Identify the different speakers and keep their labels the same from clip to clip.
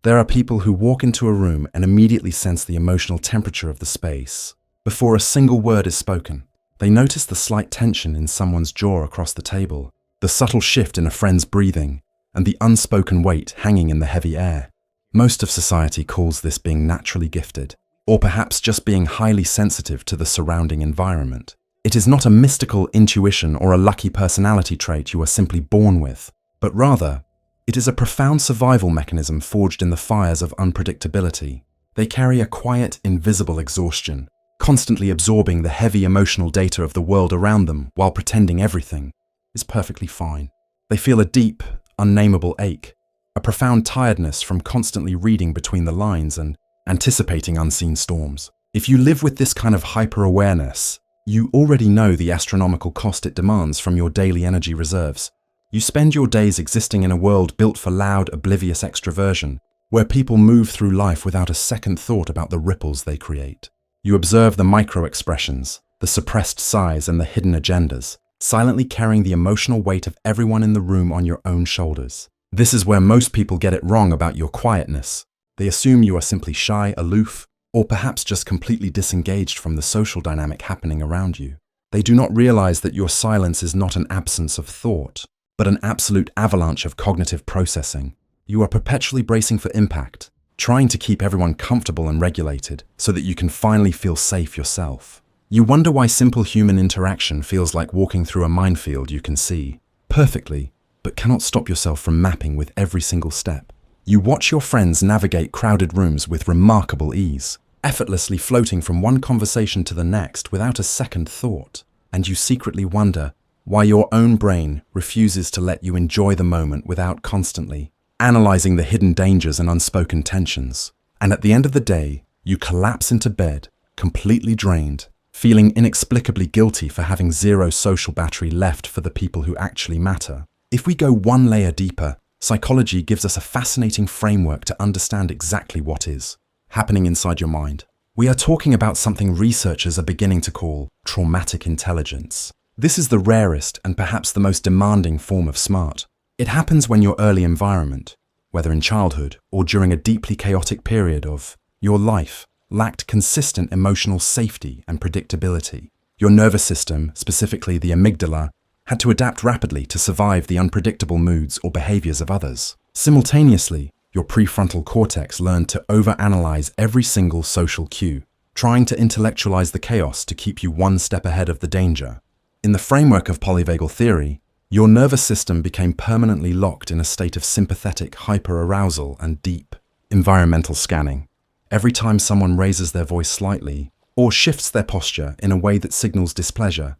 Speaker 1: There are people who walk into a room and immediately sense the emotional temperature of the space. Before a single word is spoken, they notice the slight tension in someone's jaw across the table, the subtle shift in a friend's breathing, and the unspoken weight hanging in the heavy air. Most of society calls this being naturally gifted, or perhaps just being highly sensitive to the surrounding environment. It is not a mystical intuition or a lucky personality trait you are simply born with, but rather, it is a profound survival mechanism forged in the fires of unpredictability. They carry a quiet, invisible exhaustion, constantly absorbing the heavy emotional data of the world around them while pretending everything is perfectly fine. They feel a deep, unnameable ache, a profound tiredness from constantly reading between the lines and anticipating unseen storms. If you live with this kind of hyper-awareness, you already know the astronomical cost it demands from your daily energy reserves. You spend your days existing in a world built for loud, oblivious extroversion, where people move through life without a second thought about the ripples they create. You observe the micro-expressions, the suppressed sighs and the hidden agendas, silently carrying the emotional weight of everyone in the room on your own shoulders. This is where most people get it wrong about your quietness. They assume you are simply shy, aloof, or perhaps just completely disengaged from the social dynamic happening around you. They do not realize that your silence is not an absence of thought, but an absolute avalanche of cognitive processing. You are perpetually bracing for impact, trying to keep everyone comfortable and regulated so that you can finally feel safe yourself. You wonder why simple human interaction feels like walking through a minefield you can see perfectly, but cannot stop yourself from mapping with every single step. You watch your friends navigate crowded rooms with remarkable ease, effortlessly floating from one conversation to the next without a second thought, and you secretly wonder why your own brain refuses to let you enjoy the moment without constantly analyzing the hidden dangers and unspoken tensions. And at the end of the day, you collapse into bed, completely drained, feeling inexplicably guilty for having zero social battery left for the people who actually matter. If we go one layer deeper, psychology gives us a fascinating framework to understand exactly what is happening inside your mind. We are talking about something researchers are beginning to call traumatic intelligence. This is the rarest and perhaps the most demanding form of smart. It happens when your early environment, whether in childhood or during a deeply chaotic period of your life, lacked consistent emotional safety and predictability. Your nervous system, specifically the amygdala, had to adapt rapidly to survive the unpredictable moods or behaviors of others. Simultaneously, your prefrontal cortex learned to overanalyze every single social cue, trying to intellectualize the chaos to keep you one step ahead of the danger. In the framework of Polyvagal Theory, your nervous system became permanently locked in a state of sympathetic hyperarousal and deep environmental scanning. Every time someone raises their voice slightly or shifts their posture in a way that signals displeasure,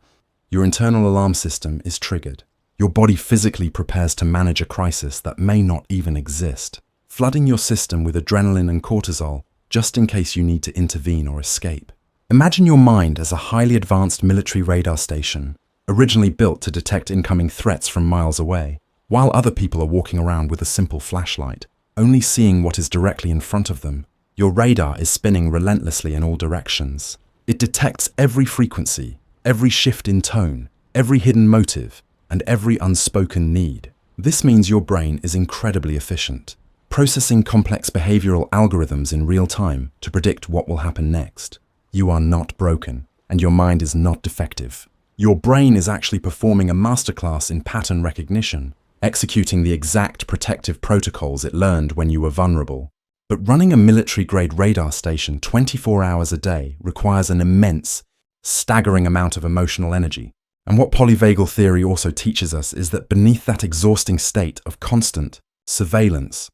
Speaker 1: your internal alarm system is triggered. Your body physically prepares to manage a crisis that may not even exist, flooding your system with adrenaline and cortisol just in case you need to intervene or escape. Imagine your mind as a highly advanced military radar station, originally built to detect incoming threats from miles away, while other people are walking around with a simple flashlight, only seeing what is directly in front of them. Your radar is spinning relentlessly in all directions. It detects every frequency, every shift in tone, every hidden motive, and every unspoken need. This means your brain is incredibly efficient, processing complex behavioral algorithms in real time to predict what will happen next. You are not broken, and your mind is not defective. Your brain is actually performing a masterclass in pattern recognition, executing the exact protective protocols it learned when you were vulnerable. But running a military-grade radar station 24 hours a day requires an immense, staggering amount of emotional energy. And what polyvagal theory also teaches us is that beneath that exhausting state of constant surveillance,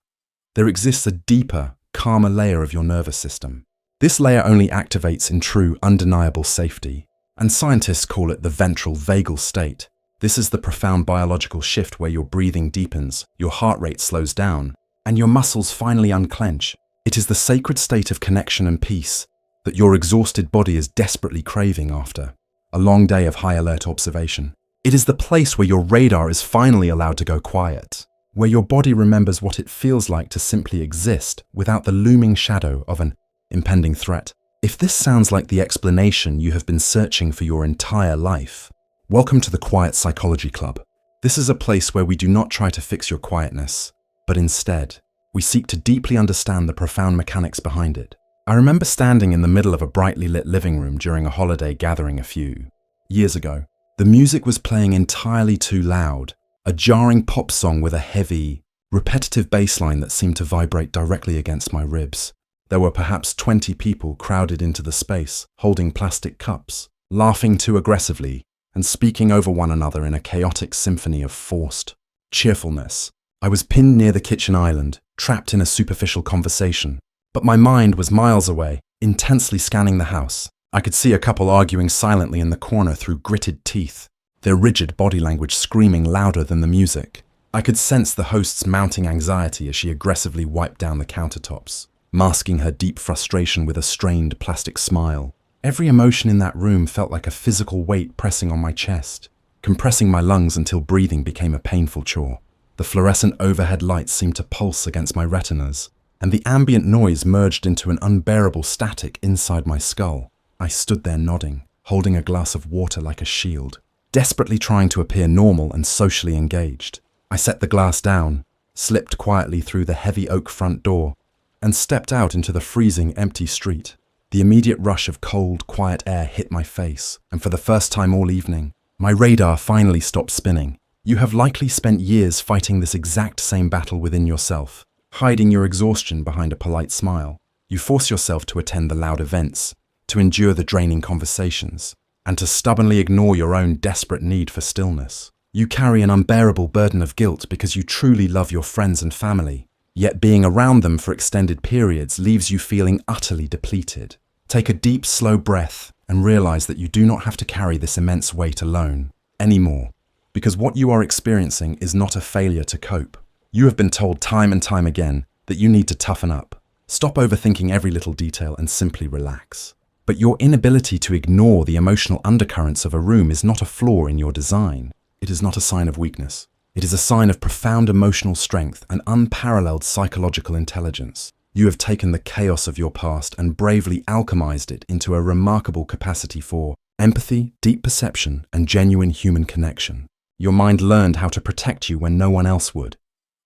Speaker 1: there exists a deeper, calmer layer of your nervous system. This layer only activates in true, undeniable safety, and scientists call it the ventral vagal state. This is the profound biological shift where your breathing deepens, your heart rate slows down, and your muscles finally unclench. It is the sacred state of connection and peace that your exhausted body is desperately craving after a long day of high-alert observation. It is the place where your radar is finally allowed to go quiet, where your body remembers what it feels like to simply exist without the looming shadow of an impending threat. If this sounds like the explanation you have been searching for your entire life, welcome to the Quiet Psychology Club. This is a place where we do not try to fix your quietness, but instead, We seek to deeply understand the profound mechanics behind it. I remember standing in the middle of a brightly lit living room during a holiday gathering a few years ago. The music was playing entirely too loud, a jarring pop song with a heavy, repetitive bass line that seemed to vibrate directly against my ribs. There were perhaps 20 people crowded into the space, holding plastic cups, laughing too aggressively, and speaking over one another in a chaotic symphony of forced cheerfulness. I was pinned near the kitchen island, trapped in a superficial conversation, but my mind was miles away, intensely scanning the house. I could see a couple arguing silently in the corner through gritted teeth, their rigid body language screaming louder than the music. I could sense the host's mounting anxiety as she aggressively wiped down the countertops, masking her deep frustration with a strained plastic smile. Every emotion in that room felt like a physical weight pressing on my chest, compressing my lungs until breathing became a painful chore. The fluorescent overhead lights seemed to pulse against my retinas, and the ambient noise merged into an unbearable static inside my skull. I stood there nodding, holding a glass of water like a shield, desperately trying to appear normal and socially engaged. I set the glass down, slipped quietly through the heavy oak front door, and stepped out into the freezing, empty street. The immediate rush of cold, quiet air hit my face, and for the first time all evening, my radar finally stopped spinning. You have likely spent years fighting this exact same battle within yourself, hiding your exhaustion behind a polite smile. You force yourself to attend the loud events, to endure the draining conversations, and to stubbornly ignore your own desperate need for stillness. You carry an unbearable burden of guilt because you truly love your friends and family, yet being around them for extended periods leaves you feeling utterly depleted. Take a deep, slow breath and realize that you do not have to carry this immense weight alone anymore, because what you are experiencing is not a failure to cope. You have been told time and time again that you need to toughen up. Stop overthinking every little detail and simply relax. But your inability to ignore the emotional undercurrents of a room is not a flaw in your design. It is not a sign of weakness. It is a sign of profound emotional strength and unparalleled psychological intelligence. You have taken the chaos of your past and bravely alchemized it into a remarkable capacity for empathy, deep perception, and genuine human connection. Your mind learned how to protect you when no one else would.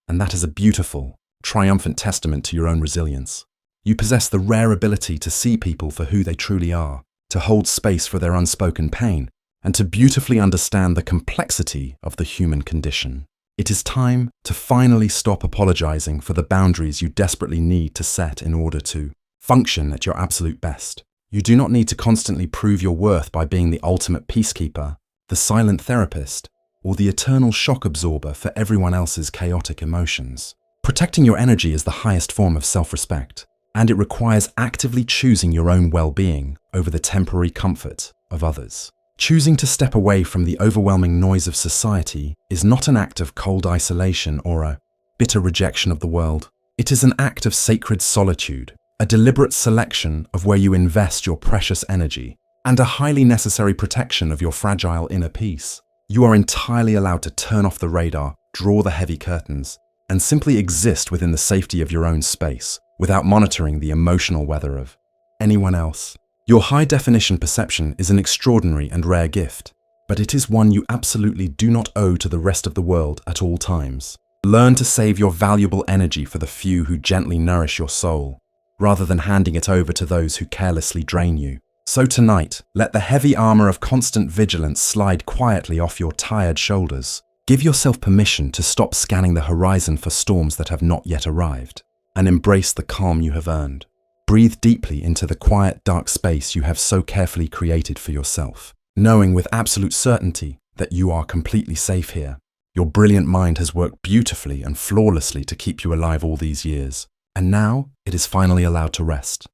Speaker 1: And that is a beautiful, triumphant testament to your own resilience. You possess the rare ability to see people for who they truly are, to hold space for their unspoken pain, and to beautifully understand the complexity of the human condition. It is time to finally stop apologizing for the boundaries you desperately need to set in order to function at your absolute best. You do not need to constantly prove your worth by being the ultimate peacekeeper, the silent therapist, or the eternal shock absorber for everyone else's chaotic emotions. Protecting your energy is the highest form of self-respect, and it requires actively choosing your own well-being over the temporary comfort of others. Choosing to step away from the overwhelming noise of society is not an act of cold isolation or a bitter rejection of the world. It is an act of sacred solitude, a deliberate selection of where you invest your precious energy, and a highly necessary protection of your fragile inner peace. You are entirely allowed to turn off the radar, draw the heavy curtains, and simply exist within the safety of your own space, without monitoring the emotional weather of anyone else. Your high-definition perception is an extraordinary and rare gift, but it is one you absolutely do not owe to the rest of the world at all times. Learn to save your valuable energy for the few who gently nourish your soul, rather than handing it over to those who carelessly drain you. So tonight, let the heavy armor of constant vigilance slide quietly off your tired shoulders. Give yourself permission to stop scanning the horizon for storms that have not yet arrived, and embrace the calm you have earned. Breathe deeply into the quiet, dark space you have so carefully created for yourself, knowing with absolute certainty that you are completely safe here. Your brilliant mind has worked beautifully and flawlessly to keep you alive all these years, and now it is finally allowed to rest.